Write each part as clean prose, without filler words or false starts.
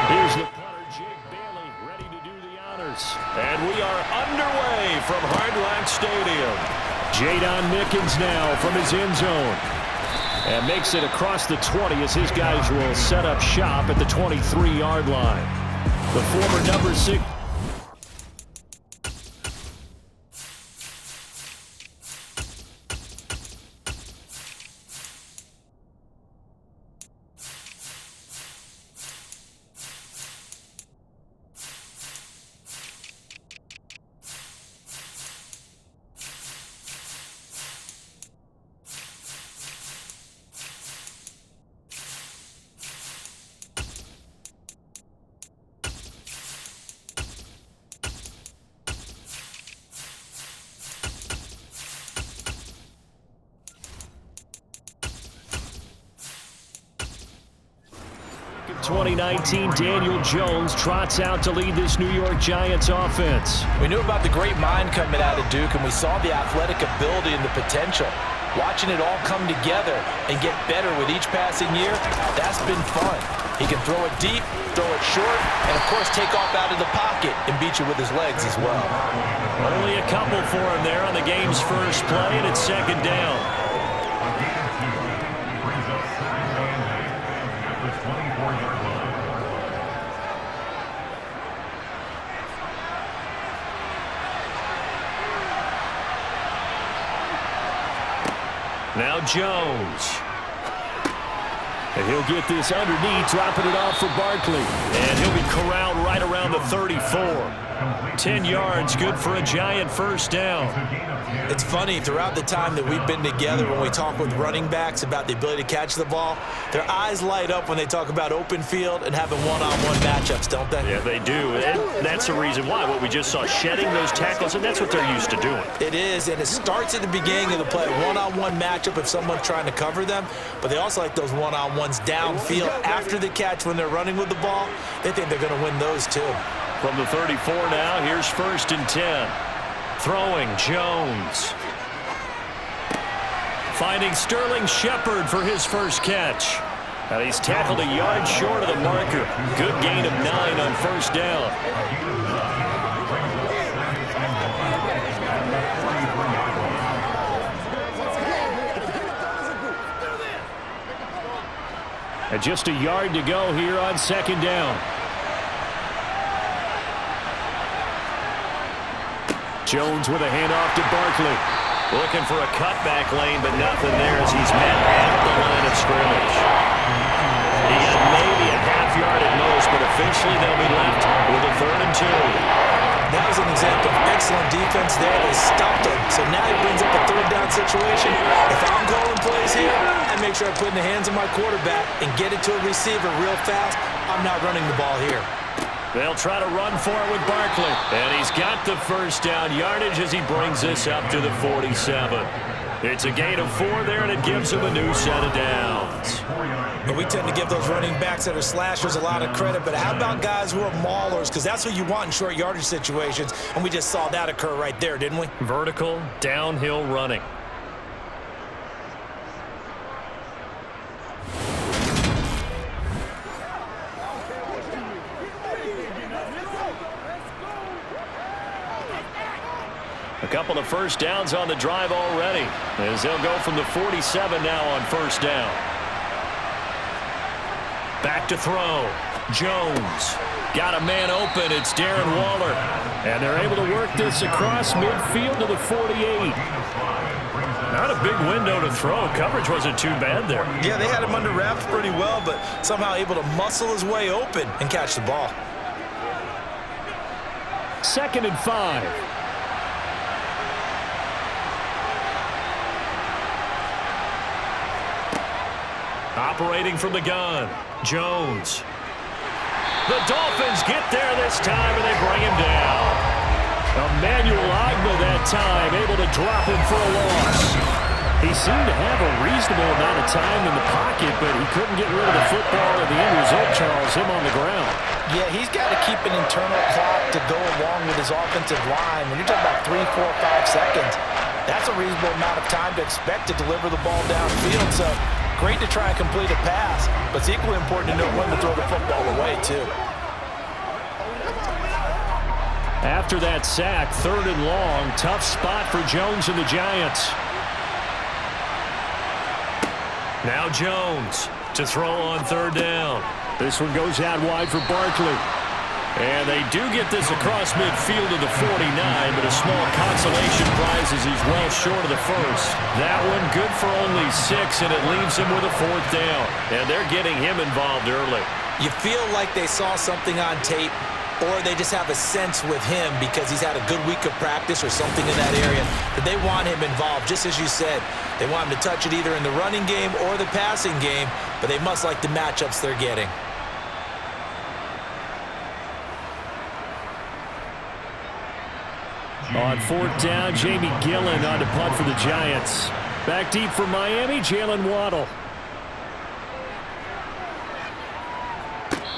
Here's the punter, Jake Bailey, ready to do the honors. And we are underway from Hard Rock Stadium. Jadon Mickens now from his end zone. And makes it across the 20 as his guys will set up shop at the 23-yard line. The former number 6. In 2019, Daniel Jones trots out to lead this New York Giants offense. We knew about the great mind coming out of Duke, and we saw the athletic ability and the potential. Watching it all come together and get better with each passing year, that's been fun. He can throw it deep, throw it short, and of course take off out of the pocket and beat you with his legs as well. Only a couple for him there on the game's first play, and it's second down. Now Jones. And he'll get this underneath, dropping it off for Barkley. And he'll be corralled right around the 34. 10 yards, good for a Giant first down. It's funny, throughout the time that we've been together, when we talk with running backs about the ability to catch the ball, their eyes light up when they talk about open field and having one-on-one matchups, don't they? Yeah, they do. And that's the reason why. What we just saw, shedding those tackles, and that's what they're used to doing. It is, and it starts at the beginning of the play. One-on-one matchup if someone's trying to cover them, but they also like those one-on-ones downfield after the catch when they're running with the ball. They think they're going to win those too. From the 34 now, here's 1st and 10. Throwing, Jones. Finding Sterling Shepard for his first catch. And he's tackled a yard short of the marker. Good gain of 9 on first down. And just a yard to go here on second down. Jones with a handoff to Barkley. Looking for a cutback lane, but nothing there as he's met at the line of scrimmage. He got maybe a half yard at most, but officially they'll be left with a 3rd and 2. That was an example of excellent defense there. They stopped him, so now he brings up a 3rd down situation. If I'm calling plays here, I make sure I put it in the hands of my quarterback and get it to a receiver real fast. I'm not running the ball here. They'll try to run for it with Barkley. And he's got the first down yardage as he brings this up to the 47. It's a gain of 4 there, and it gives him a new set of downs. But we tend to give those running backs that are slashers a lot of credit. But how about guys who are maulers? Because that's what you want in short yardage situations. And we just saw that occur right there, didn't we? Vertical, downhill running. A couple of first downs on the drive already, as they'll go from the 47 now on first down. Back to throw. Jones got a man open. It's Darren Waller. And they're able to work this across midfield to the 48. Not a big window to throw. Coverage wasn't too bad there. Yeah, they had him under wraps pretty well, but somehow able to muscle his way open and catch the ball. 2nd and 5. Operating from the gun, Jones. The Dolphins get there this time, and they bring him down. Emmanuel Ogbah that time, able to drop him for a loss. He seemed to have a reasonable amount of time in the pocket, but he couldn't get rid of the football, and the end result, Charles, him on the ground. Yeah, he's got to keep an internal clock to go along with his offensive line. When you're talking about 3, 4, 5 seconds, that's a reasonable amount of time to expect to deliver the ball downfield. So great to try and complete a pass, but it's equally important to know when to throw the football away, too. After that sack, 3rd and long. Tough spot for Jones and the Giants. Now Jones to throw on 3rd down. This one goes out wide for Barkley. And they do get this across midfield to the 49, but a small consolation prize as he's well short of the first. That one good for only 6, and it leaves him with a 4th down. And they're getting him involved early. You feel like they saw something on tape, or they just have a sense with him because he's had a good week of practice or something in that area that they want him involved. Just as you said, they want him to touch it either in the running game or the passing game, but they must like the matchups they're getting. On 4th down, Jamie Gillen on to punt for the Giants. Back deep for Miami, Jalen Waddle.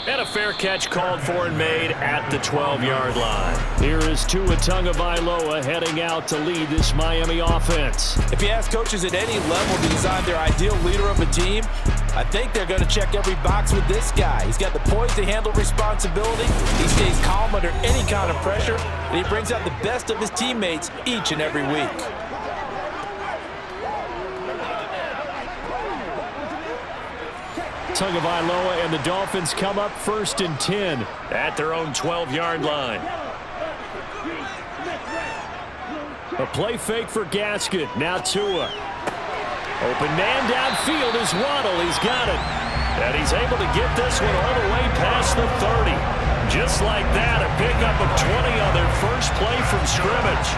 And a fair catch called for and made at the 12-yard line. Here is Tua Tagovailoa heading out to lead this Miami offense. If you ask coaches at any level to design their ideal leader of a team, I think they're going to check every box with this guy. He's got the poise to handle responsibility. He stays calm under any kind of pressure, and he brings out the best of his teammates each and every week. Tagovailoa and the Dolphins come up 1st and 10 at their own 12-yard line. A play fake for Gaskin. Now Tua. Open man downfield is Waddle. He's got it. And he's able to get this one all the way past the 30. Just like that, a pickup of 20 on their first play from scrimmage.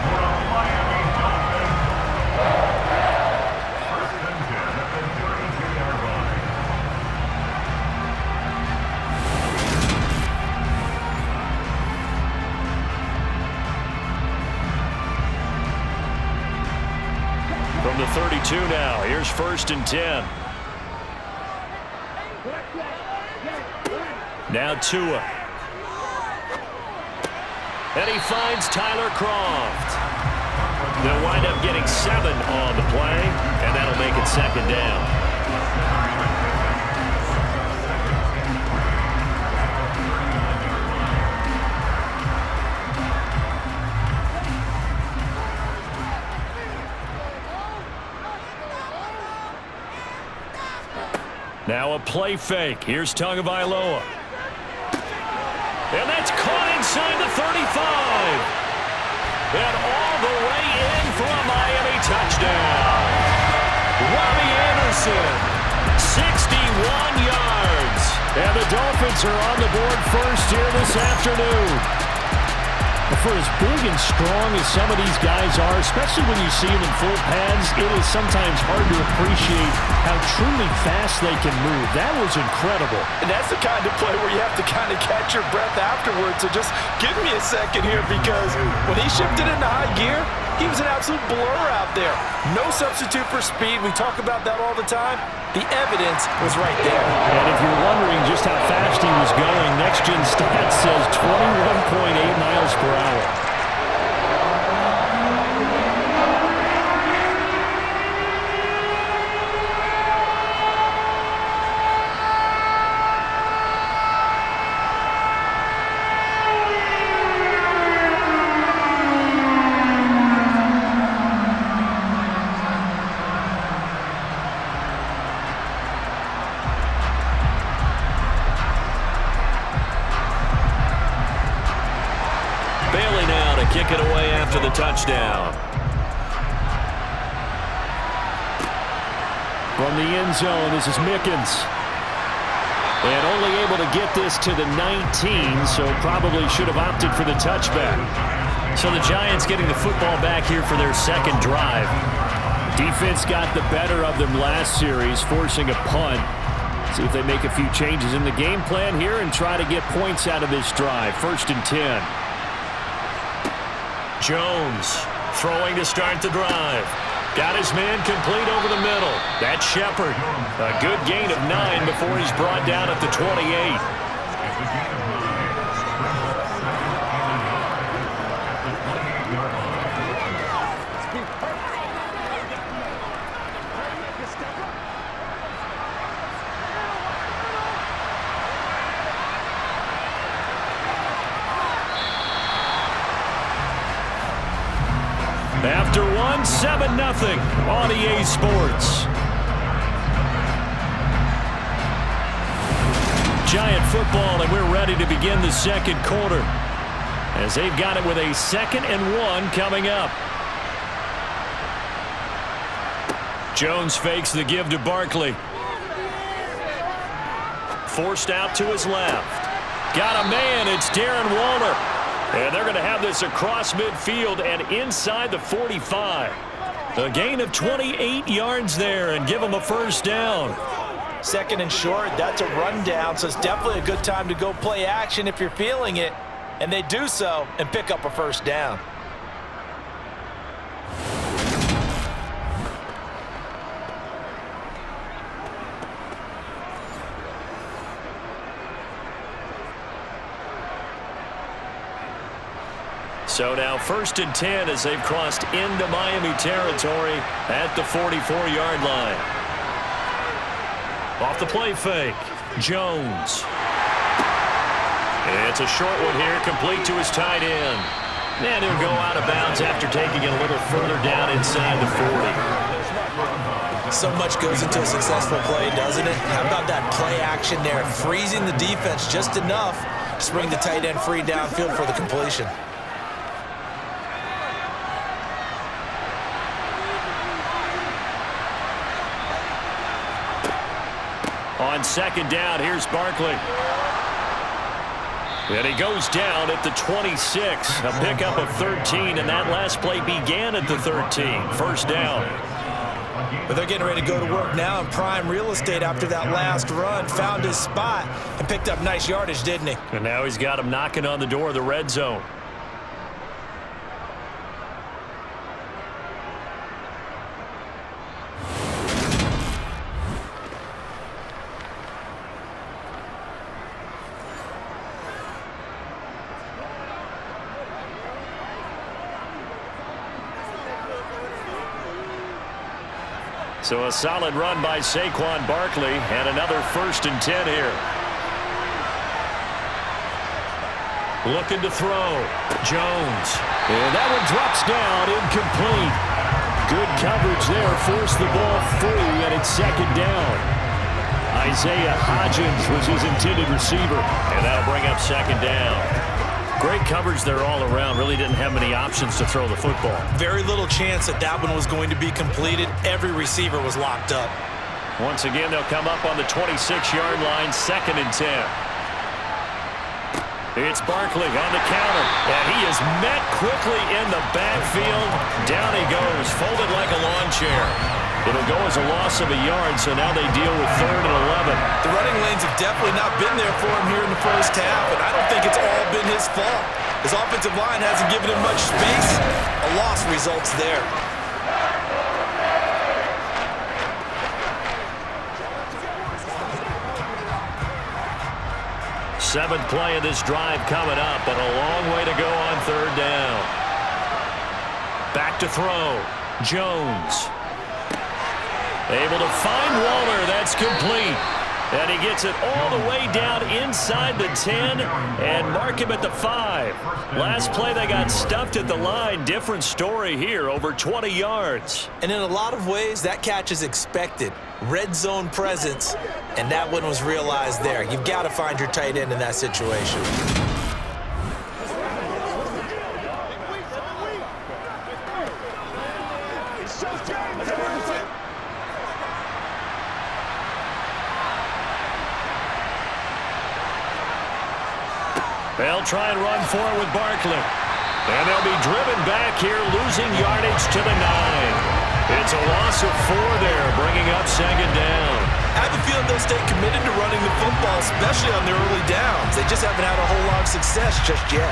From the 32 now, here's 1st and 10. Now Tua. And he finds Tyler Kroft. They'll wind up getting 7 on the play, and that'll make it 2nd down. Now a play fake. Here's Tagovailoa. And that's caught inside the 35. And all the way in for a Miami touchdown. Robbie Anderson, 61 yards. And the Dolphins are on the board first here this afternoon. For as big and strong as some of these guys are, especially when you see them in full pads, it is sometimes hard to appreciate how truly fast they can move. That was incredible. And that's the kind of play where you have to kind of catch your breath afterwards. So just give me a second here, because when he shifted into high gear, he was an absolute blur out there. No substitute for speed. We talk about that all the time. The evidence was right there. And if you're wondering just how fast he was going, Next Gen Stats says 21.8 miles per hour. Kick it away after the touchdown. From the end zone, this is Mickens. And only able to get this to the 19, so probably should have opted for the touchback. So the Giants getting the football back here for their 2nd drive. Defense got the better of them last series, forcing a punt. See if they make a few changes in the game plan here and try to get points out of this drive. 1st and 10. Jones throwing to start the drive. Got his man complete over the middle. That's Shepard. A good gain of 9 before he's brought down at the 28. After one, 7-0 on EA Sports. Giant football, and we're ready to begin the second quarter as they've got it with a 2nd and 1 coming up. Jones fakes the give to Barkley. Forced out to his left. Got a man. It's Darren Waller. And they're going to have this across midfield and inside the 45. A gain of 28 yards there and give them a first down. 2nd and short, that's a rundown, so it's definitely a good time to go play action if you're feeling it. And they do so and pick up a first down. So now 1st and 10 as they've crossed into Miami territory at the 44-yard line. Off the play fake, Jones. It's a short one here, complete to his tight end. And he'll go out of bounds after taking it a little further down inside the 40. So much goes into a successful play, doesn't it? How about that play action there, freezing the defense just enough to bring the tight end free downfield for the completion. On 2nd down, here's Barkley. And he goes down at the 26. A pickup of 13, and that last play began at the 13. First down. But they're getting ready to go to work now in prime real estate after that last run. Found his spot and picked up nice yardage, didn't he? And now he's got him knocking on the door of the red zone. So a solid run by Saquon Barkley and another 1st and 10 here. Looking to throw. Jones. And that one drops down, incomplete. Good coverage there. Forced the ball free, and it's 2nd down. Isaiah Hodgins was his intended receiver, and that'll bring up 2nd down. Great coverage there all around. Really didn't have many options to throw the football. Very little chance that that one was going to be completed. Every receiver was locked up. Once again, they'll come up on the 26-yard line, 2nd and 10. It's Barkley on the counter, and he is met quickly in the backfield. Down he goes, folded like a lawn chair. It'll go as a loss of a yard, so now they deal with 3rd and 11. The running lanes have definitely not been there for him here in the first half, and I don't think it's all been his fault. His offensive line hasn't given him much space. A loss results there. Seventh play of this drive coming up, but a long way to go on 3rd down. Back to throw. Jones. Able to find Waller. That's complete. And he gets it all the way down inside the 10 and mark him at the 5. Last play they got stuffed at the line. Different story here, over 20 yards. And in a lot of ways, that catch is expected. Red zone presence, and that one was realized there. You've got to find your tight end in that situation. They'll try and run forward with Barkley. And they'll be driven back here, losing yardage to the 9. It's a loss of 4 there, bringing up 2nd down. I have a feeling they'll stay committed to running the football, especially on their early downs. They just haven't had a whole lot of success just yet.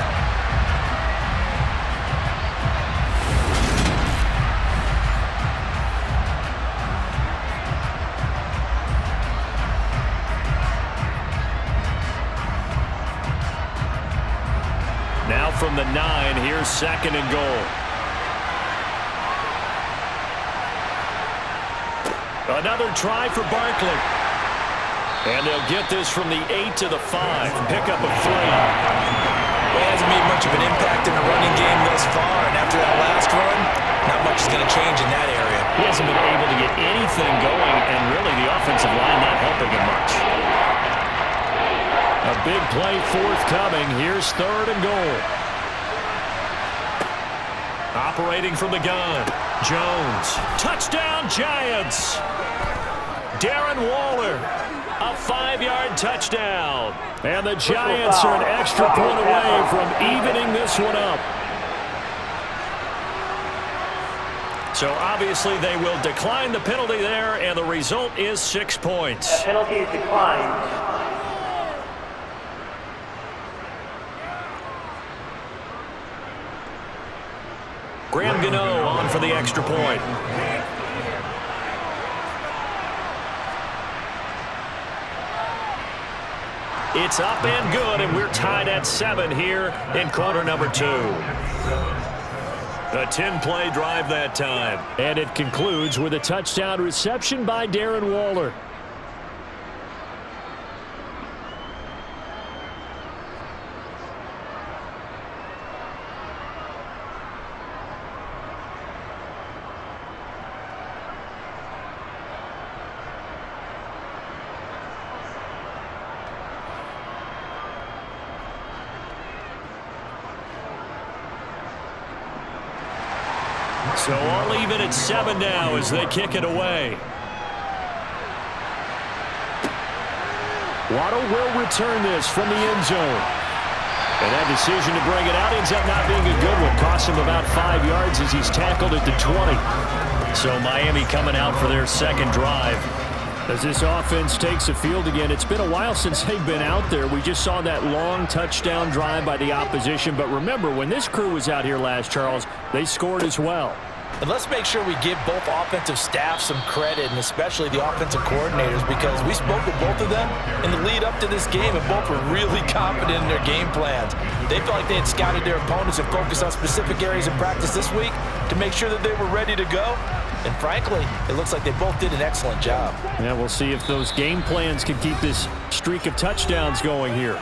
Now from the 9, here's 2nd and goal. Another try for Barkley. And they'll get this from the 8 to the 5. Pickup of 3. Well, it hasn't made much of an impact in the running game thus far, and after that last run, much is going to change in that area. He hasn't been able to get anything going, and really the offensive line not helping him much. A big play forthcoming. Here's 3rd and goal. Operating from the gun. Jones. Touchdown, Giants. Darren Waller. A 5-yard touchdown. And the Giants are an extra point away from evening this one up. So obviously they will decline the penalty there, and the result is 6 points. The penalty is declined. Graham Gano on for the extra point. It's up and good, and we're tied at 7 here in quarter number 2. A 10-play drive that time. And it concludes with a touchdown reception by Darren Waller. So all even at 7 now as they kick it away. Waddle will return this from the end zone. And that decision to bring it out ends up not being a good one. Costs him about 5 yards as he's tackled at the 20. So Miami coming out for their second drive. As this offense takes the field again, it's been a while since they've been out there. We just saw that long touchdown drive by the opposition. But remember, when this crew was out here last, Charles, they scored as well. And let's make sure we give both offensive staff some credit, and especially the offensive coordinators, because we spoke with both of them in the lead up to this game, and both were really confident in their game plans. They felt like they had scouted their opponents and focused on specific areas of practice this week to make sure that they were ready to go. And frankly, it looks like they both did an excellent job. Yeah, we'll see if those game plans can keep this streak of touchdowns going here.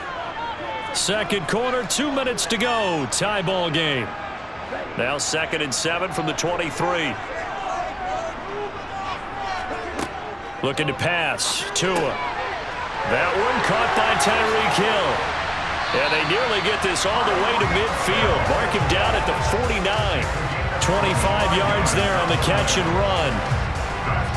Second quarter, 2 minutes to go. Tie ball game. Now 2nd and 7 from the 23. Looking to pass. Tua. That one caught by Tyreek Hill. And they nearly get this all the way to midfield. Mark him down at the 49. 25 yards there on the catch and run.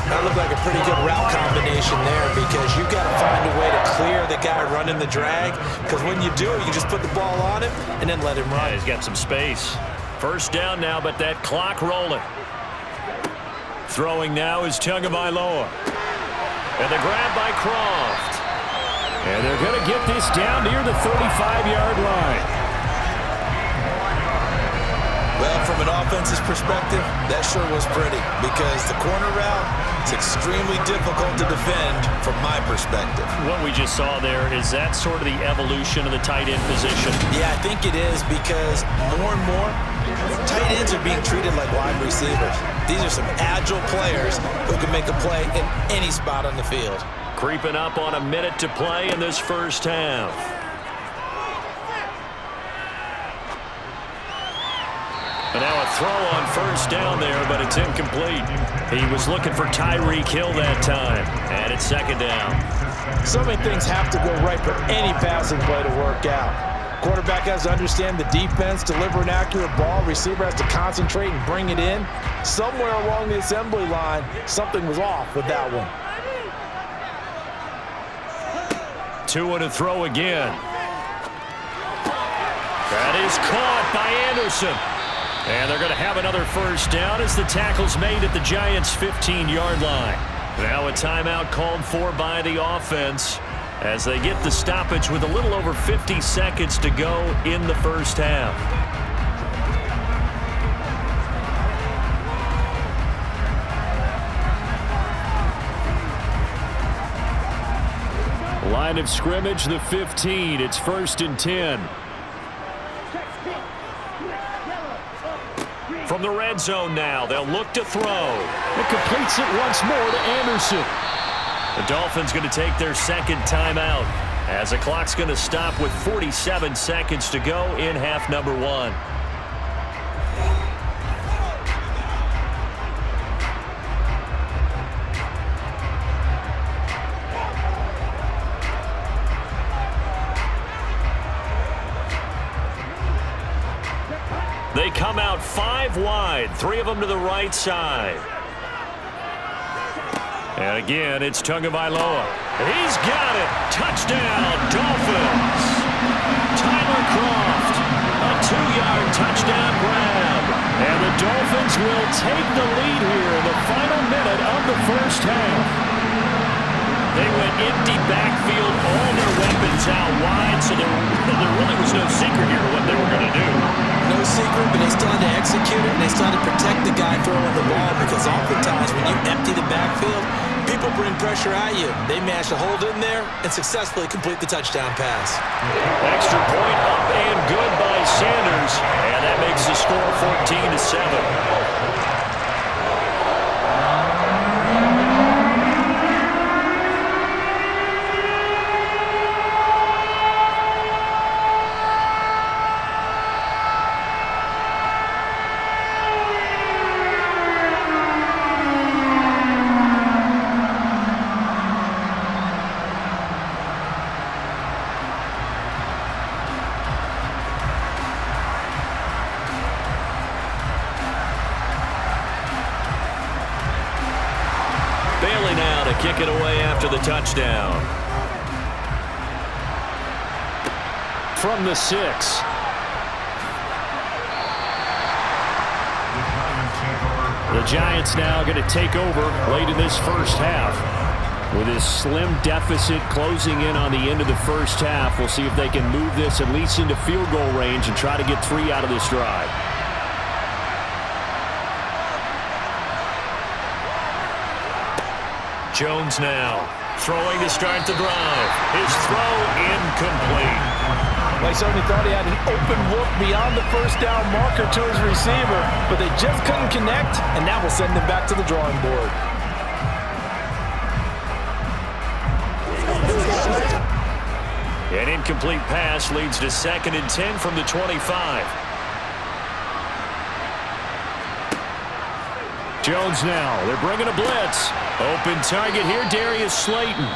That looked like a pretty good route combination there, because you've got to find a way to clear the guy running the drag, because when you do, you can just put the ball on him and then let him run. Yeah, he's got some space. First down now, but that clock rolling. Throwing now is Tagovailoa. And the grab by Croft. And they're going to get this down near the 35-yard line. Well, from an offense's perspective, that sure was pretty, because the corner route is extremely difficult to defend from my perspective. What we just saw there, is that sort of the evolution of the tight end position? Yeah, I think it is, because more and more, tight ends are being treated like wide receivers. These are some agile players who can make a play in any spot on the field. Creeping up on a minute to play in this first half. And now a throw on first down there, but it's incomplete. He was looking for Tyreek Hill that time. And it's 2nd down. So many things have to go right for any passing play to work out. Quarterback has to understand the defense, deliver an accurate ball. Receiver has to concentrate and bring it in. Somewhere along the assembly line, something was off with that one. Tua to throw again. That is caught by Anderson. And they're going to have another first down as the tackle's made at the Giants' 15-yard line. Now a timeout called for by the offense as they get the stoppage with a little over 50 seconds to go in the first half. Line of scrimmage, the 15. It's 1st and 10. From the red zone now, they'll look to throw. It completes it once more to Anderson. The Dolphins going to take their second timeout as the clock's going to stop with 47 seconds to go in half number 1. come out 5 wide, 3 of them to the right side. And again, it's Tagovailoa. He's got it. Touchdown, Dolphins. Tyler Kroft, a 2-yard touchdown grab. And the Dolphins will take the lead here in the final minute of the first half. They went empty backfield, all their weapons out wide, so there really was no secret here to what they were going to do. No secret, but they still had to execute it, and they still had to protect the guy throwing the ball, because oftentimes when you empty the backfield, people bring pressure at you. They managed to hold in there and successfully complete the touchdown pass. Extra point up and good by Sanders, and that makes the score 14-7. Kick it away after the touchdown. From the 6. The Giants now going to take over late in this first half. With this slim deficit closing in on the end of the first half, we'll see if they can move this at least into field goal range and try to get 3 out of this drive. Jones now throwing to start the drive. His throw incomplete. They certainly thought he had an open look beyond the first down marker to his receiver, but they just couldn't connect, and that will send them back to the drawing board. An incomplete pass leads to 2nd and 10 from the 25. Jones now. They're bringing a blitz. Open target here, Darius Slayton.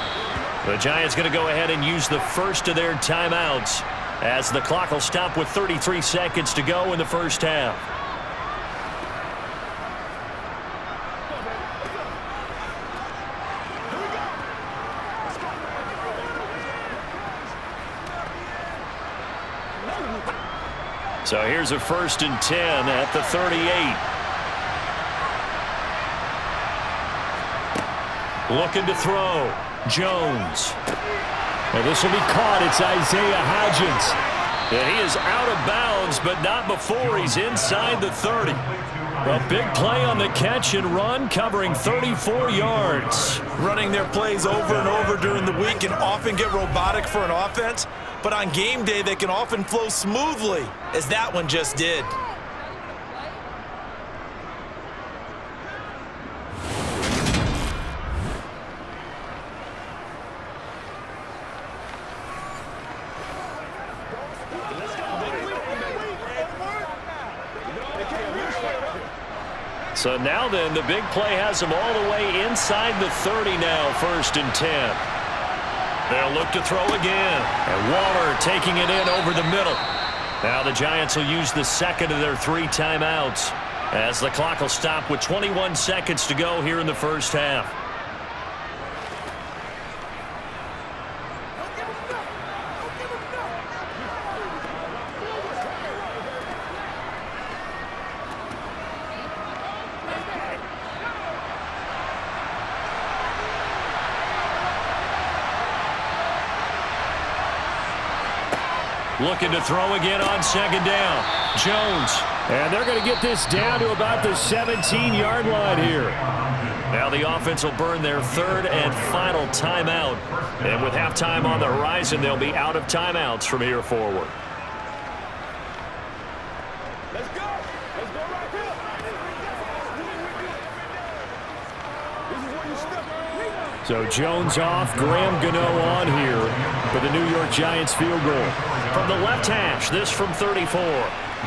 The Giants going to go ahead and use the first of their timeouts as the clock will stop with 33 seconds to go in the first half. So here's a 1st and 10 at the 38. Looking to throw. Jones. And this will be caught. It's Isaiah Hodgins. And he is out of bounds, but not before he's inside the 30. A big play on the catch and run, covering 34 yards. Running their plays over and over during the week can often get robotic for an offense, but on game day they can often flow smoothly, as that one just did. So now then, the big play has them all the way inside the 30 now, 1st and 10. They'll look to throw again. And Waller taking it in over the middle. Now the Giants will use the 2nd of their 3 timeouts as the clock will stop with 21 seconds to go here in the first half. Looking to throw again on 2nd down. Jones. And they're going to get this down to about the 17-yard line here. Now the offense will burn their 3rd and final timeout. And with halftime on the horizon, they'll be out of timeouts from here forward. Let's go. Let's go right here. This is where you step. So Jones off, Graham Gano on here for the New York Giants field goal. From the left hash, this from 34.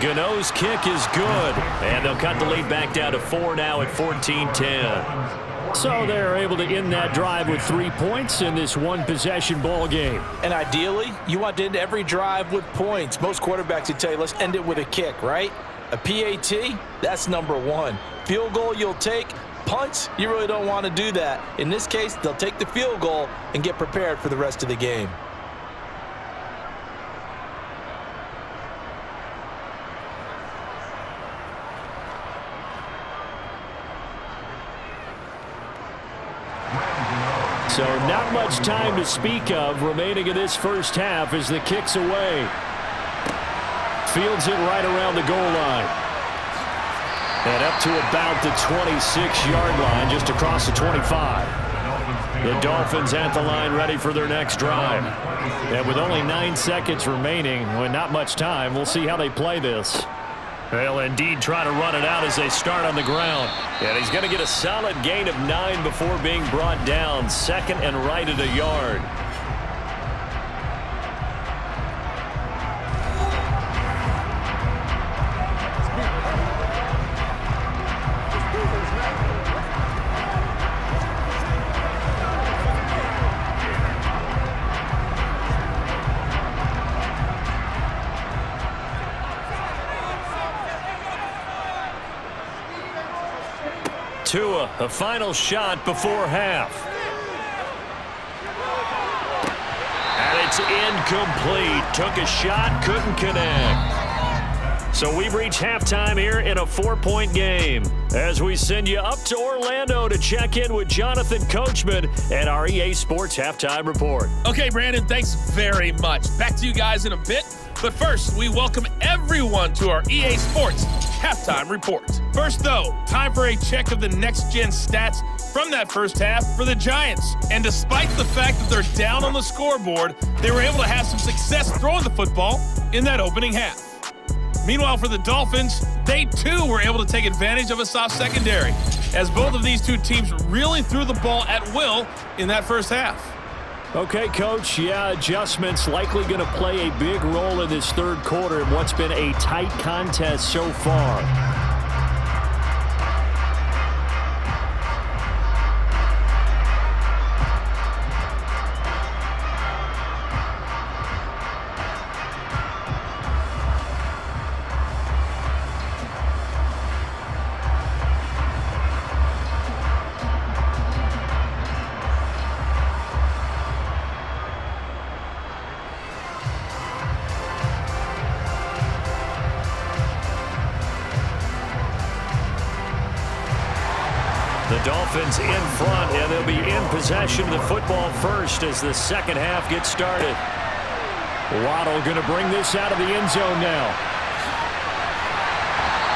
Gano's kick is good, and they'll cut the lead back down to 4 now at 14-10. So they're able to end that drive with 3 points in this one-possession ball game. And ideally, you want to end every drive with points. Most quarterbacks would tell you, let's end it with a kick, right? A PAT, that's number one. Field goal you'll take. Punts, you really don't want to do that. In this case, they'll take the field goal and get prepared for the rest of the game. So not much time to speak of remaining in this first half as the kick's away. Fields it right around the goal line. And up to about the 26-yard line, just across the 25. The Dolphins at the line ready for their next drive. And with only 9 seconds remaining, with not much time, we'll see how they play this. They'll indeed try to run it out as they start on the ground. And he's going to get a solid gain of 9 before being brought down. Second and right at a yard. Tua, a final shot before half. And it's incomplete. Took a shot, couldn't connect. So we've reached halftime here in a 4-point game as we send you up to Orlando to check in with Jonathan Coachman and our EA Sports Halftime Report. Okay, Brandon, thanks very much. Back to you guys in a bit. But first, we welcome everyone to our EA Sports Halftime Report. First, though, time for a check of the next-gen stats from that first half for the Giants. And despite the fact that they're down on the scoreboard, they were able to have some success throwing the football in that opening half. Meanwhile, for the Dolphins, they too were able to take advantage of a soft secondary, as both of these two teams really threw the ball at will in that first half. Okay, Coach, yeah, adjustments likely going to play a big role in this third quarter in what's been a tight contest so far. The Dolphins in front, and they'll be in possession of the football first as the second half gets started. Waddle going to bring this out of the end zone now.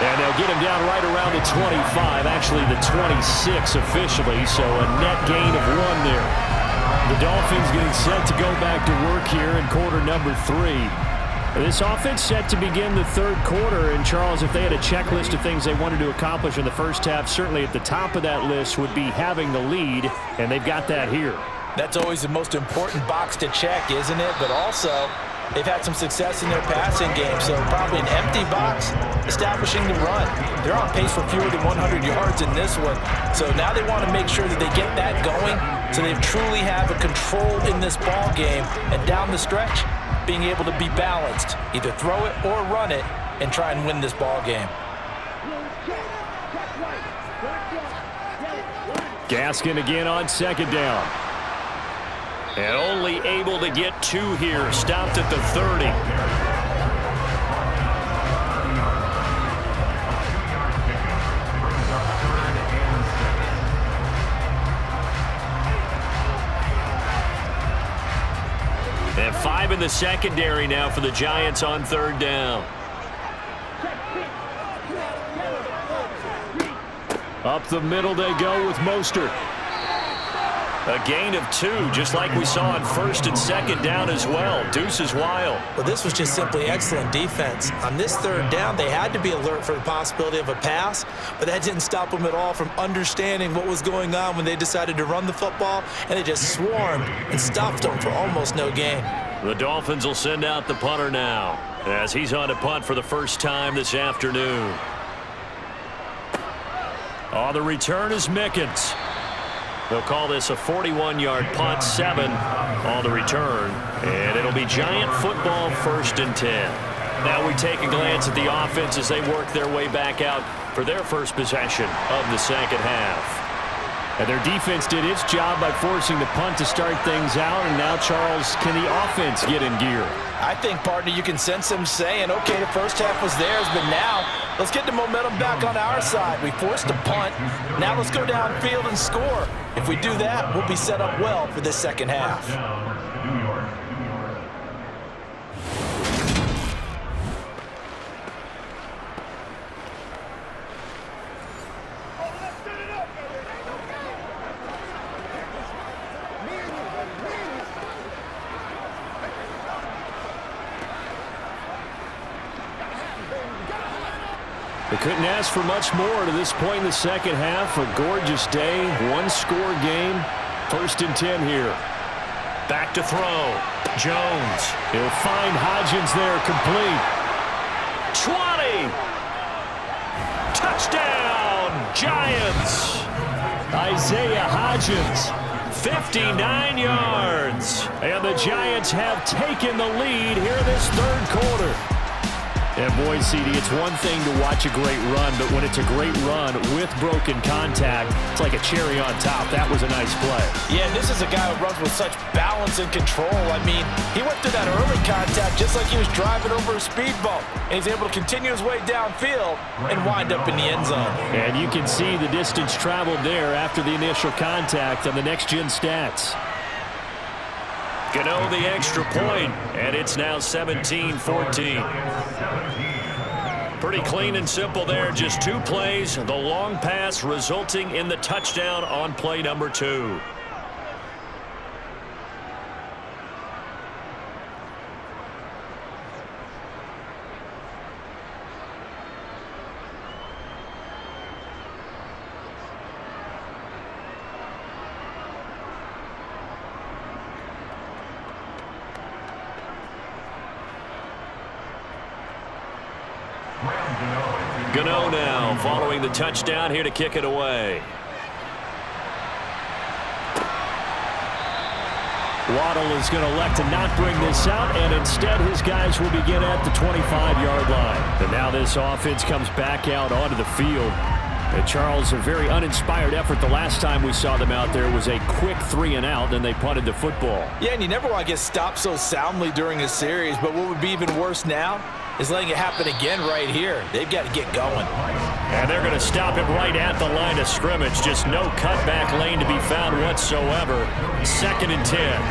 And they'll get him down right around the 25, actually the 26 officially, so a net gain of 1 there. The Dolphins getting set to go back to work here in quarter number 3. This offense set to begin the third quarter, and Charles, if they had a checklist of things they wanted to accomplish in the first half, certainly at the top of that list would be having the lead, and they've got that here. That's always the most important box to check, isn't it? But also, they've had some success in their passing game, so probably an empty box establishing the run. They're on pace for fewer than 100 yards in this one, so now they want to make sure that they get that going so they truly have a control in this ball game, and down the stretch, being able to be balanced, either throw it or run it, and try and win this ball game. Gaskin again on second down. And only able to get 2 here, stopped at the 30. And 5 in the secondary now for the Giants on third down. Up the middle they go with Mostert. A gain of 2, just like we saw on first and second down as well. Deuce is wild. Well, this was just simply excellent defense. On this third down, they had to be alert for the possibility of a pass, but that didn't stop them at all from understanding what was going on when they decided to run the football, and they just swarmed and stuffed them for almost no gain. The Dolphins will send out the punter now as he's on to punt for the first time this afternoon. On the return is Mickens. They'll call this a 41-yard punt, 7 on the return, and it'll be Giant football, 1st and 10. Now we take a glance at the offense as they work their way back out for their first possession of the second half. And their defense did its job by forcing the punt to start things out. And now, Charles, can the offense get in gear? I think, partner, you can sense them saying, okay, the first half was theirs, but now let's get the momentum back on our side. We forced a punt. Now let's go downfield and score. If we do that, we'll be set up well for this second half. They couldn't ask for much more to this point in the second half. A gorgeous day, one-score game. 1st and 10 here. Back to throw. Jones. He'll find Hodgins there, complete. 20. Touchdown, Giants. Isaiah Hodgins, 59 yards. And the Giants have taken the lead here in this third quarter. And boy, CD, it's one thing to watch a great run, but when it's a great run with broken contact, it's like a cherry on top. That was a nice play. Yeah, this is a guy who runs with such balance and control. I mean, he went through that early contact just like he was driving over a speed bump. And he's able to continue his way downfield and wind up in the end zone. And you can see the distance traveled there after the initial contact on the next-gen stats. Gano the extra point, and it's now 17-14. Pretty clean and simple there, just 2 plays. The long pass resulting in the touchdown on play number 2. Gano now following the touchdown here to kick it away. Waddle is going to elect to not bring this out, and instead his guys will begin at the 25-yard line. And now this offense comes back out onto the field. And Charles, a very uninspired effort. The last time we saw them out there was a quick 3-and-out, and they punted the football. Yeah, and you never want to get stopped so soundly during a series, but what would be even worse now is letting it happen again right here. They've got to get going. And they're going to stop him right at the line of scrimmage. Just no cutback lane to be found whatsoever. 2nd and 10.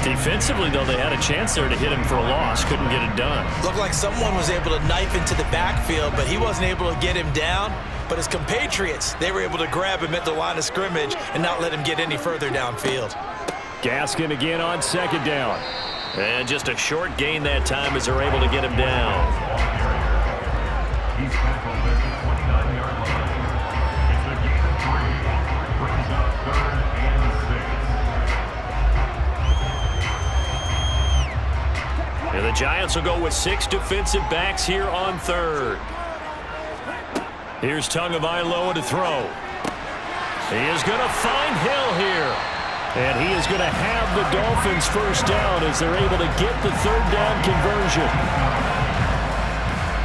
Defensively, though, they had a chance there to hit him for a loss. Couldn't get it done. Looked like someone was able to knife into the backfield, but he wasn't able to get him down. But his compatriots, they were able to grab him at the line of scrimmage and not let him get any further downfield. Gaskin again on 2nd down. And just a short gain that time as they're able to get him down. He's back on the 29-yard line. It's a gain of 3. Brings up 3rd and 6. And the Giants will go with 6 defensive backs here on 3rd. Here's Tagovailoa to throw. He is going to find Hill here. And he is going to have the Dolphins first down as they're able to get the 3rd down conversion.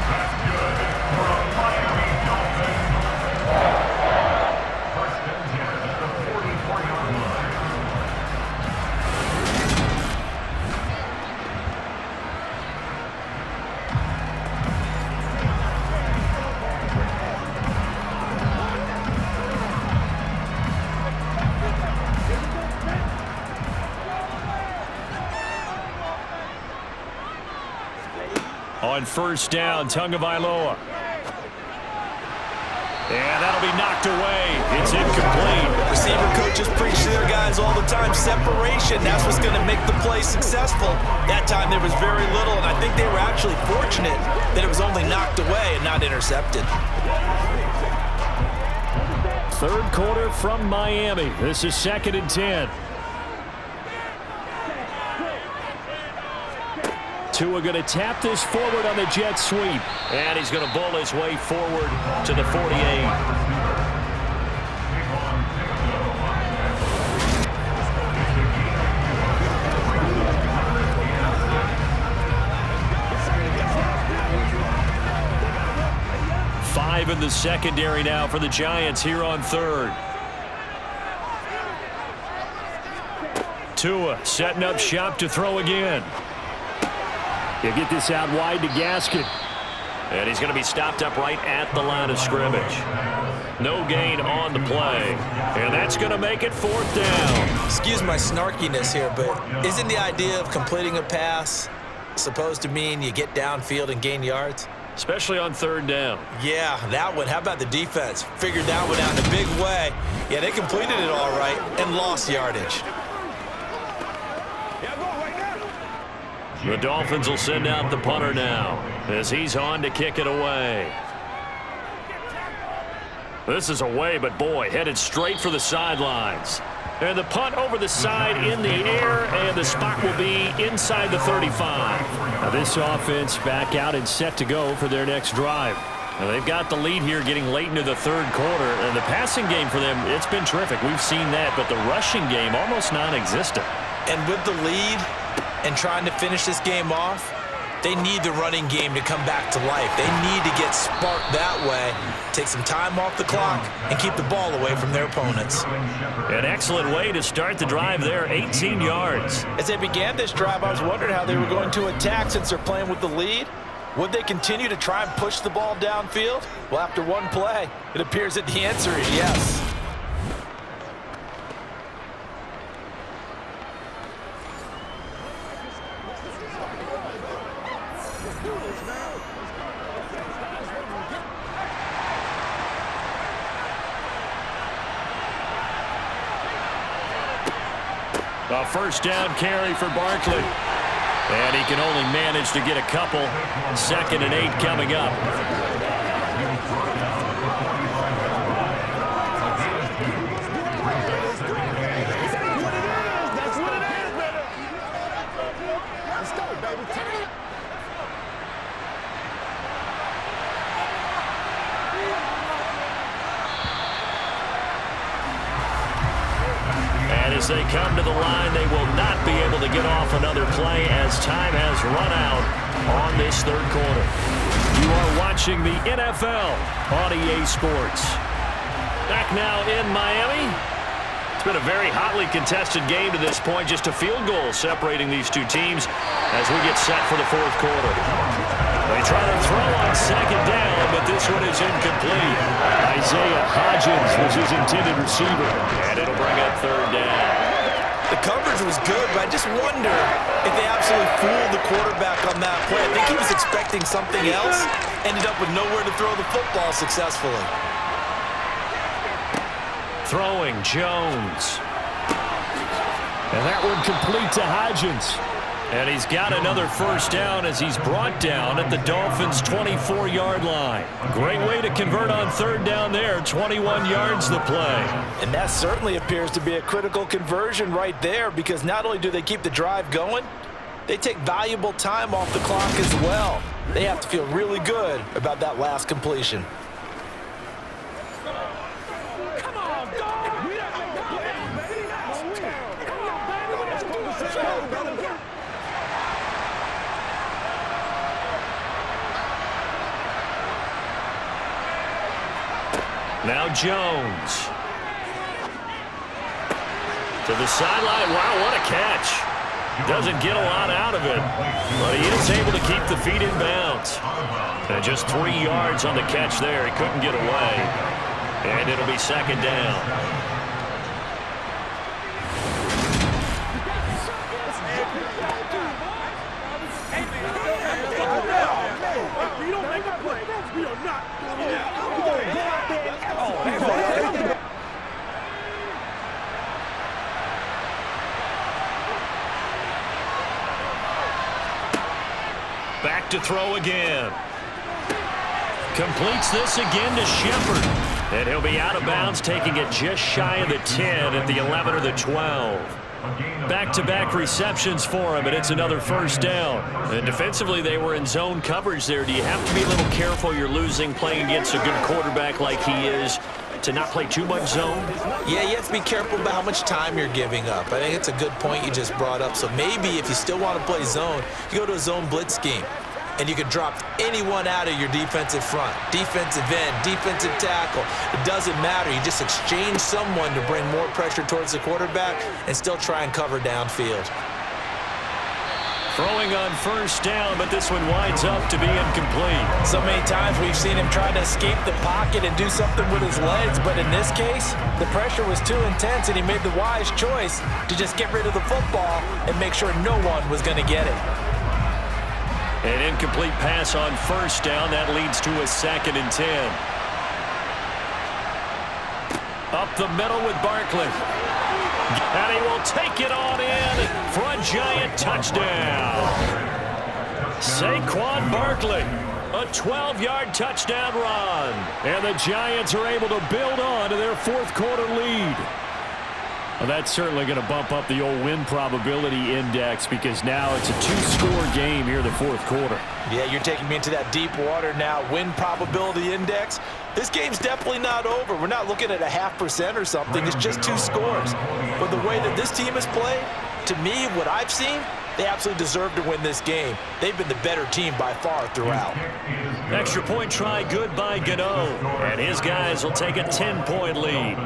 That's good for a Miami Dolphins. First and 10 at the 44-yard line. On 1st down, Tagovailoa. And that'll be knocked away. It's incomplete. Receiver coaches preach to their guys all the time. Separation, that's what's going to make the play successful. That time there was very little, and I think they were actually fortunate that it was only knocked away and not intercepted. 3rd quarter from Miami. This is 2nd and 10. Tua going to tap this forward on the jet sweep. And he's going to bowl his way forward to the 48. driving the secondary now for the Giants here on third. Tua setting up shop to throw again. You get this out wide to Gaskin. And he's going to be stopped up right at the line of scrimmage. No gain on the play. And that's going to make it fourth down. Excuse my snarkiness here, but isn't the idea of completing a pass supposed to mean you get downfield and gain yards? Especially on third down. Yeah, that one. How about the defense? Figured that one out in a big way. Yeah, they completed it all right and lost yardage. The Dolphins will send out the punter now as he's on to kick it away. This is away, but boy, headed straight for the sidelines. And the punt over the side in the air, and the spot will be inside the 35. Now this offense back out and set to go for their next drive. Now they've got the lead here getting late into the third quarter, and the passing game for them, it's been terrific. We've seen that, but the rushing game almost non-existent. And with the lead and trying to finish this game off, they need the running game to come back to life. They need to get sparked that way, take some time off the clock, and keep the ball away from their opponents. An excellent way to start the drive there, 18 yards. As they began this drive, I was wondering how they were going to attack since they're playing with the lead. Would they continue to try and push the ball downfield? Well, after one play, it appears that the answer is yes. A first down carry for Barkley. And he can only manage to get a couple. 2nd and 8 coming up. That's what it is, baby. Let's go, baby. And as they come to the line, they will not be able to get off another play as time has run out on this third quarter. You are watching the NFL on EA Sports. Back now in Miami. It's been a very hotly contested game to this point. Just a field goal separating these two teams as we get set for the fourth quarter. They try to throw on second down, but this one is incomplete. Isaiah Hodgins was his intended receiver, and it'll bring up third down. The coverage was good, but I just wonder if they absolutely fooled the quarterback on that play. I think he was expecting something else, ended up with nowhere to throw the football successfully. Throwing Jones. And that one complete to Hodgins. And he's got another first down as he's brought down at the Dolphins' 24-yard line. Great way to convert on third down there. 21 yards the play. And that certainly appears to be a critical conversion right there, because not only do they keep the drive going, they take valuable time off the clock as well. They have to feel really good about that last completion. Now Jones. To the sideline. Wow, what a catch. Doesn't get a lot out of it, but he is able to keep the feet in bounds. And just 3 yards on the catch there. He couldn't get away. And it'll be second down. Back to throw again. Completes this again to Shepard. And he'll be out of bounds, taking it just shy of the 10 at the 11 or the 12. Back-to-back receptions for him, and it's another first down. And defensively, they were in zone coverage there. Do you have to be a little careful you're losing playing against a good quarterback like he is to not play too much zone? Yeah, you have to be careful about how much time you're giving up. I think it's a good point you just brought up. So maybe if you still want to play zone, you go to a zone blitz scheme. and you can drop anyone out of your defensive front. Defensive end, defensive tackle. It doesn't matter. You just exchange someone to bring more pressure towards the quarterback and still try and cover downfield. Throwing on first down, but this one winds up to be incomplete. So many times we've seen him try to escape the pocket and do something with his legs, but in this case, the pressure was too intense and he made the wise choice to just get rid of the football and make sure no one was going to get it. An incomplete pass on first down. That leads to a 2nd and 10. Up the middle with Barkley. And he will take it on in for a giant touchdown. Saquon Barkley, a 12-yard touchdown run. And the Giants are able to build on to their 4th quarter lead. Well, that's certainly going to bump up the old win probability index because now it's a 2-score game here in the 4th quarter. Yeah, you're taking me into that deep water now. Win probability index. This game's definitely not over. We're not looking at a 0.5% or something. It's just 2 scores. But the way that this team has played, to me, what I've seen, they absolutely deserve to win this game. They've been the better team by far throughout. Extra point try good by Gano. And his guys will take a 10-point lead.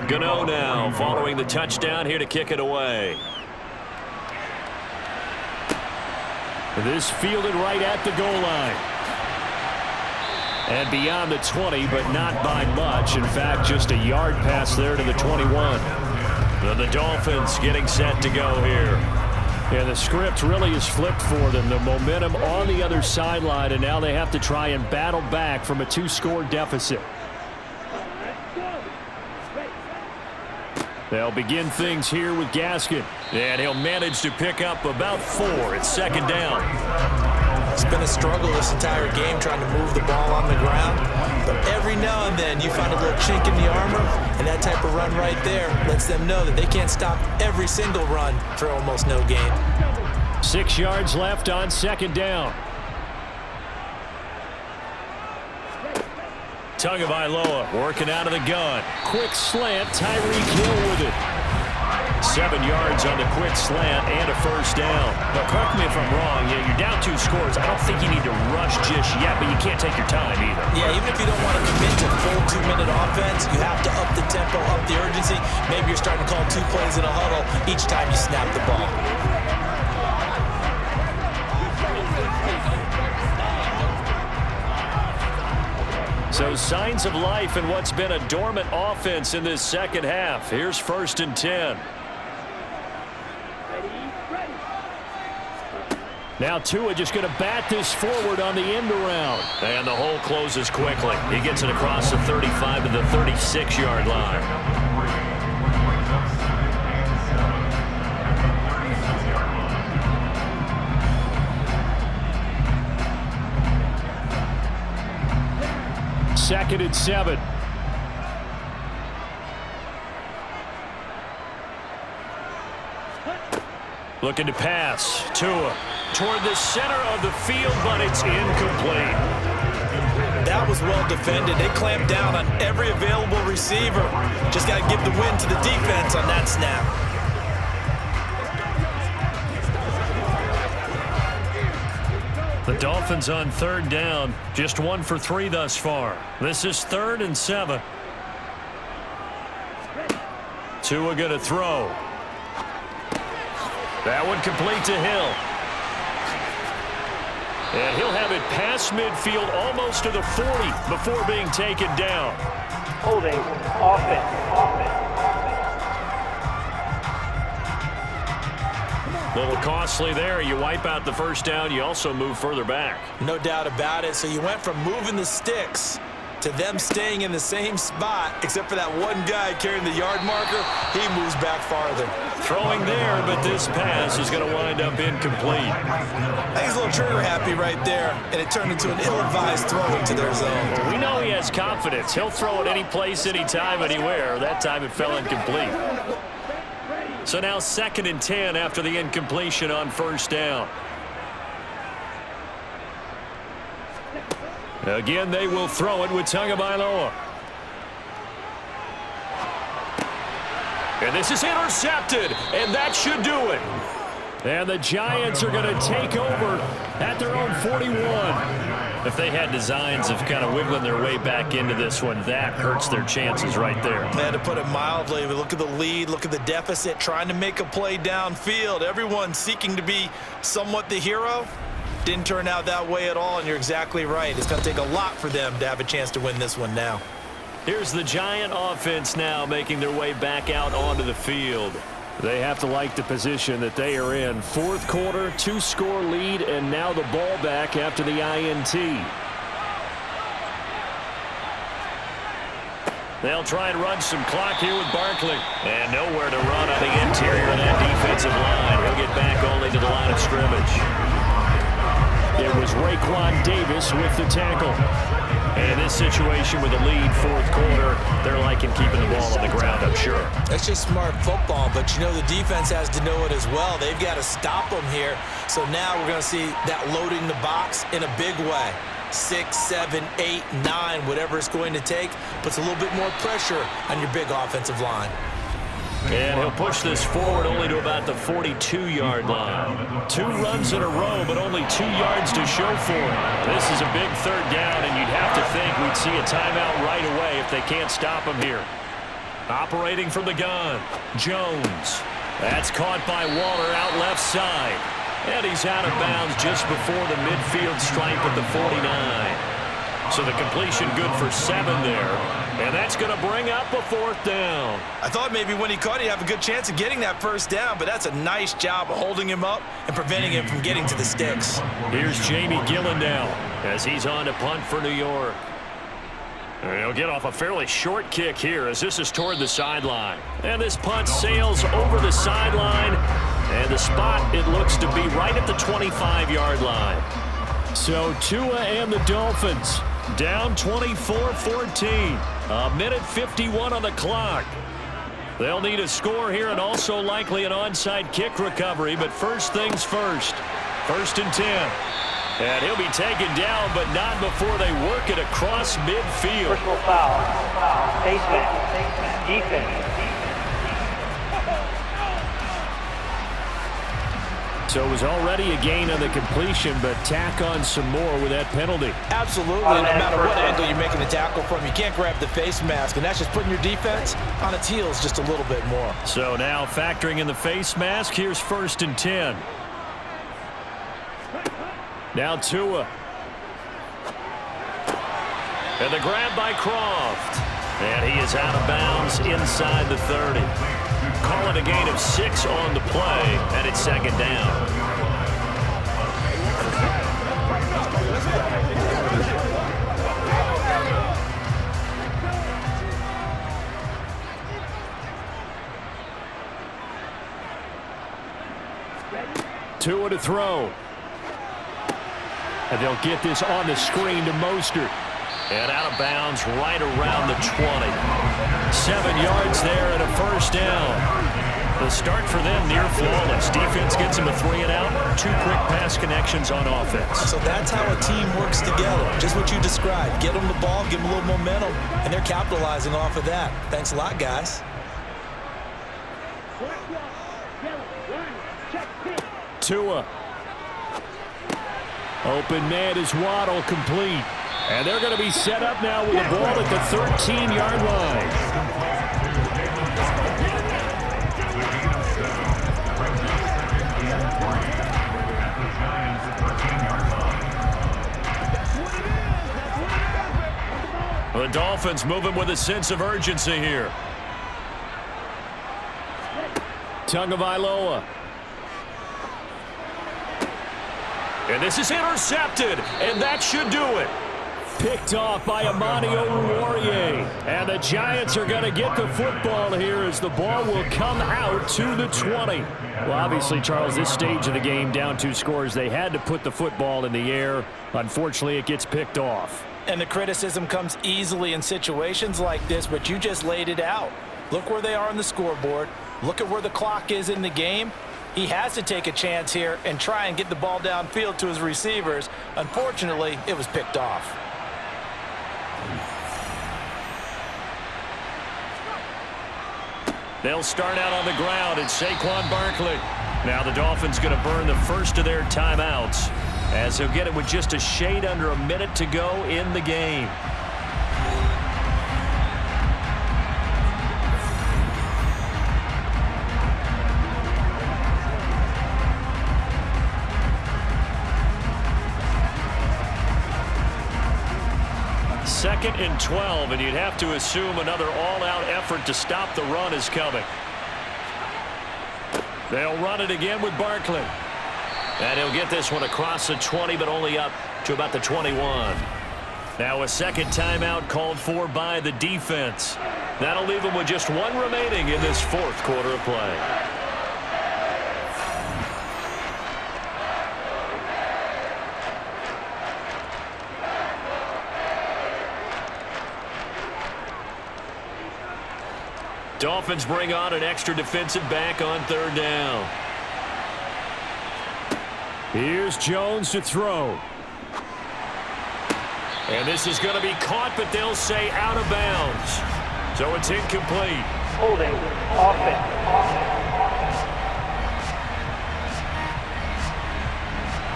Gano now following the touchdown here to kick it away. This fielded right at the goal line. And beyond the 20, but not by much. In fact, just a yard pass there to the 21. The Dolphins getting set to go here. And the script really is flipped for them. The momentum on the other sideline, and now they have to try and battle back from a 2-score deficit. They'll begin things here with Gaskin. And he'll manage to pick up about 4. It's 2nd down. It's been a struggle this entire game trying to move the ball on the ground. But every now and then you find a little chink in the armor, and that type of run right there lets them know that they can't stop every single run for almost no gain. 6 yards left on 2nd down. Tagovailoa working out of the gun. Quick slant, Tyreek Hill with it. 7 yards on the quick slant and a first down. Now, correct me if I'm wrong. Yeah, you're down 2 scores. I don't think you need to rush just yet, but you can't take your time either. Yeah, even if you don't want to commit to full 2-minute offense, you have to up the tempo, up the urgency. Maybe you're starting to call 2 plays in a huddle each time you snap the ball. So signs of life in what's been a dormant offense in this second half. Here's 1st and 10. Now Tua just going to bat this forward on the end around. And the hole closes quickly. He gets it across the 35 to the 36-yard line. Second and 7. Looking to pass. Tua toward the center of the field, but it's incomplete. That was well defended. They clamped down on every available receiver. Just got to give the win to the defense on that snap. The Dolphins on 3rd down, just 1 for 3 thus far. This is 3rd and 7. Tua going to throw. That one complete to Hill. And he'll have it past midfield almost to the 40 before being taken down. Holding, offense. A little costly there. You wipe out the first down. You also move further back. No doubt about it. So you went from moving the sticks to them staying in the same spot, except for that one guy carrying the yard marker, he moves back farther. Throwing there, but this pass is going to wind up incomplete. I think he's a little trigger happy right there, and it turned into an ill-advised throw into their zone. We know he has confidence. He'll throw it any place, anytime, anywhere. That time it fell incomplete. So now 2nd and 10 after the incompletion on 1st down. Again, they will throw it with Tagovailoa. And this is intercepted, and that should do it. And the Giants are going to take over at their own 41. If they had designs of kind of wiggling their way back into this one, that hurts their chances right there. They had to put it mildly. Look at the lead, look at the deficit, trying to make a play downfield. Everyone seeking to be somewhat the hero. Didn't turn out that way at all, and you're exactly right. It's going to take a lot for them to have a chance to win this one now. Here's the Giant offense now making their way back out onto the field. They have to like the position that they are in. 4th quarter, 2-score lead, and now the ball back after the INT. They'll try and run some clock here with Barkley. And nowhere to run on the interior of that defensive line. He'll get back only to the line of scrimmage. It was Raekwon Davis with the tackle. And in this situation with a lead 4th quarter, they're liking keeping the ball on the ground, I'm sure. That's just smart football, but you know the defense has to know it as well. They've got to stop them here. So now we're going to see that loading the box in a big way. 6, 7, 8, 9, whatever it's going to take, puts a little bit more pressure on your big offensive line. And he'll push this forward only to about the 42-yard line. 2 runs in a row, but only 2 yards to show for it. This is a big 3rd down, and you'd have to think we'd see a timeout right away if they can't stop him here. Operating from the gun, Jones. That's caught by Waller out left side. And he's out of bounds just before the midfield stripe at the 49. So the completion good for 7 there. And that's going to bring up a 4th down. I thought maybe when he caught it, he'd have a good chance of getting that 1st down, but that's a nice job of holding him up and preventing him from getting to the sticks. Here's Jamie Gillen now as he's on to punt for New York. And he'll get off a fairly short kick here as this is toward the sideline. And this punt sails over the sideline. And the spot, it looks to be right at the 25-yard line. So Tua and the Dolphins down 24-14. A minute 51 on the clock. They'll need a score here and also likely an onside kick recovery. But first things first. 1st and 10. And he'll be taken down, but not before they work it across midfield. Personal foul. Face mask. Defense. So it was already a gain on the completion, but tack on some more with that penalty. Absolutely, no matter what angle you're making the tackle from, you can't grab the face mask, and that's just putting your defense on its heels just a little bit more. So now factoring in the face mask, here's 1st and 10. Now Tua. And the grab by Croft. And he is out of bounds inside the 30. Call it a gain of 6 on the play, and it's 2nd down. Tua to throw. And they'll get this on the screen to Mostert. And out of bounds right around the 20. 7 yards there and a 1st down. The start for them near flawless. Defense gets them a 3 and out. 2 quick pass connections on offense. So that's how a team works together. Just what you described. Get them the ball, give them a little momentum, and they're capitalizing off of that. Thanks a lot, guys. Tua. Open man is Waddle, complete. And they're going to be set up now with the ball at the 13-yard line. The Dolphins moving with a sense of urgency here. Tagovailoa. And this is intercepted, and that should do it. Picked off by Amani Oruwariye. And the Giants are going to get the football here as the ball will come out to the 20. Well, obviously, Charles, this stage of the game, down 2 scores, they had to put the football in the air. Unfortunately, it gets picked off. And the criticism comes easily in situations like this, but you just laid it out. Look where they are on the scoreboard. Look at where the clock is in the game. He has to take a chance here and try and get the ball downfield to his receivers. Unfortunately, it was picked off. They'll start out on the ground. It's Saquon Barkley. Now the Dolphins going to burn the first of their timeouts as he'll get it with just a shade under a minute to go in the game. Second and 12, and you'd have to assume another all-out effort to stop the run is coming. They'll run it again with Barkley. And he'll get this one across the 20, but only up to about the 21. Now a second timeout called for by the defense. That'll leave them with just 1 remaining in this 4th quarter of play. Dolphins bring on an extra defensive back on 3rd down. Here's Jones to throw. And this is going to be caught, but they'll say out of bounds. So it's incomplete. Holding. Offense.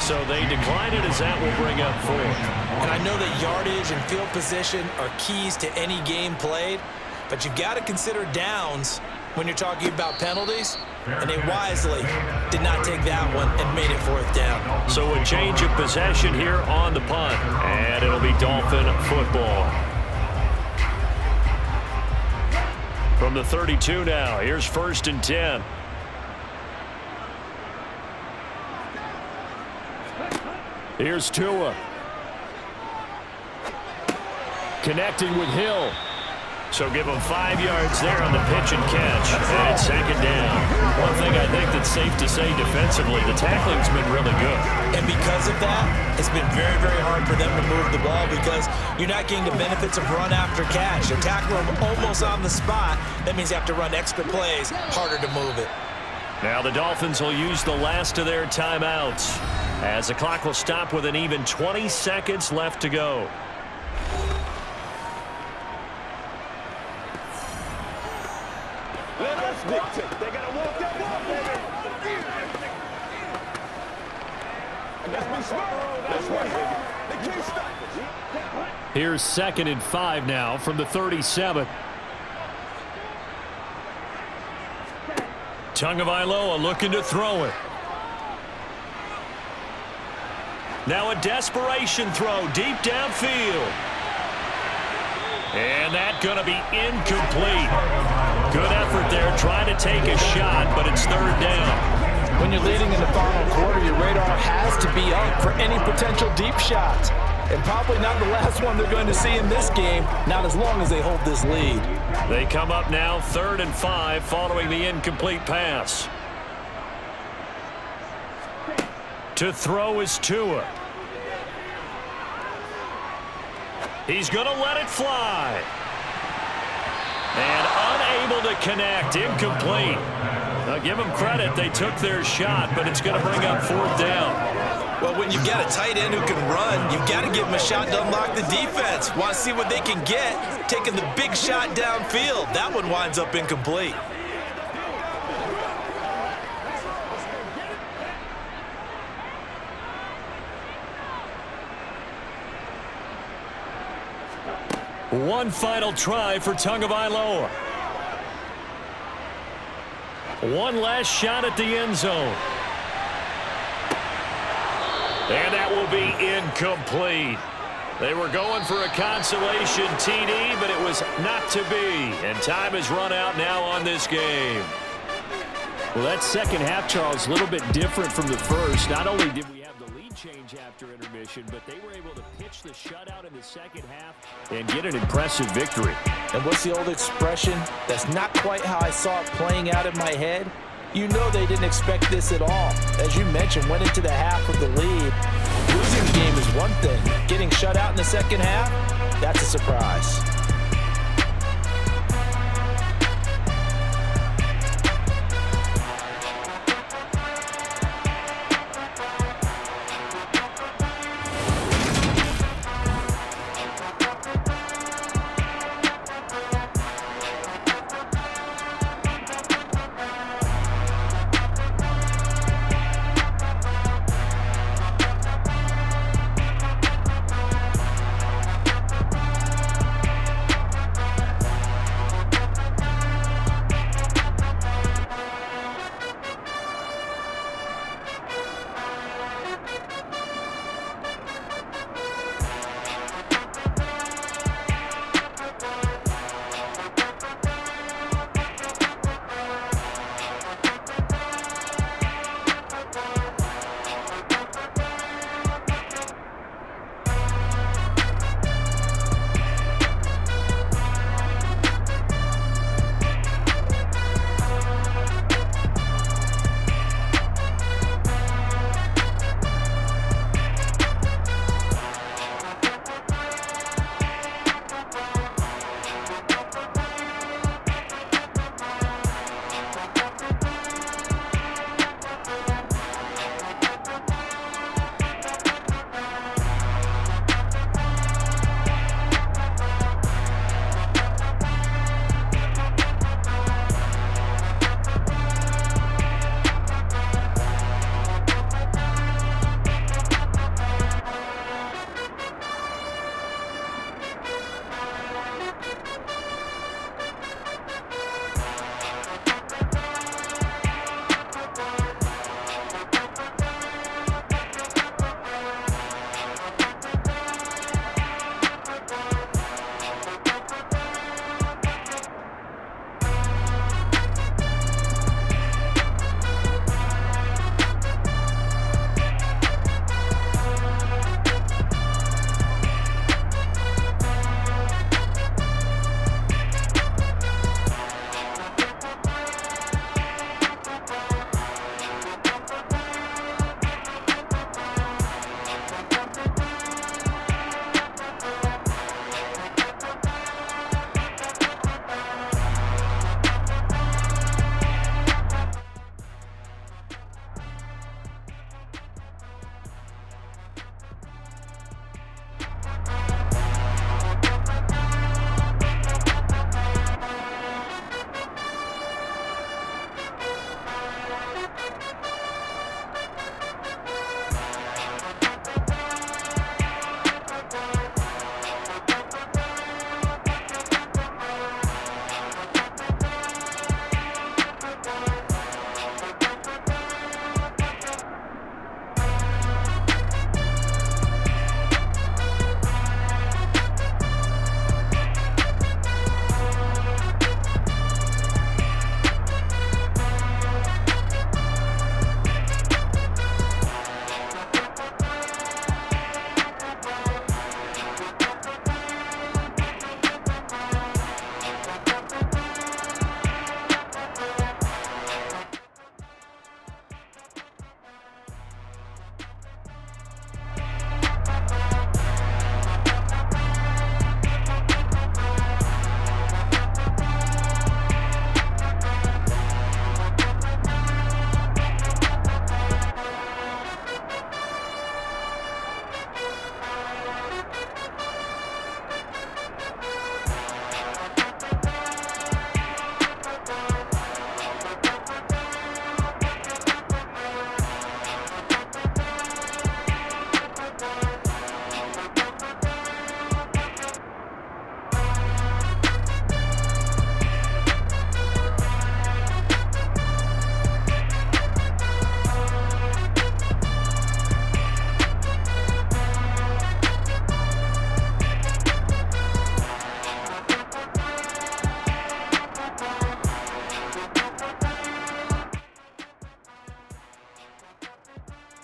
So they decline it as that will bring up 4th. And I know that yardage and field position are keys to any game played, but you've got to consider downs when you're talking about penalties, and they wisely did not take that one and made it 4th down. So a change of possession here on the punt, and it'll be Dolphin football. From the 32 now, here's 1st and 10. Here's Tua. Connecting with Hill. So give him 5 yards there on the pitch and catch. And 2nd down. One thing I think that's safe to say defensively, the tackling's been really good. And because of that, it's been very, very hard for them to move the ball because you're not getting the benefits of run after catch. You tackle them almost on the spot. That means you have to run extra plays, harder to move it. Now the Dolphins will use the last of their timeouts as the clock will stop with an even 20 seconds left to go. Let us dictate. They gotta walk that walk, baby. And let's be smart. That's right, baby. They can't stop us. Here's 2nd and 5 now from the 37. Tagovailoa looking to throw it. Now a desperation throw deep downfield. And that's going to be incomplete. Good effort there trying to take a shot, but it's 3rd down. When you're leading in the final quarter, your radar has to be up for any potential deep shots. And probably not the last one they're going to see in this game, not as long as they hold this lead. They come up now 3rd and 5 following the incomplete pass. To throw is Tua. He's going to let it fly. And unable to connect. Incomplete. Now give them credit. They took their shot, but it's going to bring up 4th down. Well, when you've got a tight end who can run, you've got to give him a shot to unlock the defense. Want to see what they can get, taking the big shot downfield. That one winds up incomplete. One final try for Tagovailoa. One last shot at the end zone. And that will be incomplete. They were going for a consolation TD, but it was not to be. And time has run out now on this game. Well, that second half, Charles, a little bit different from the first. Not only did we have the lead change after intermission, but they were able to pitch the shutout in the second half and get an impressive victory. And what's the old expression? That's not quite how I saw it playing out in my head. You know they didn't expect this at all. As you mentioned, went into the half with the lead. Losing the game is one thing. Getting shut out in the second half, that's a surprise.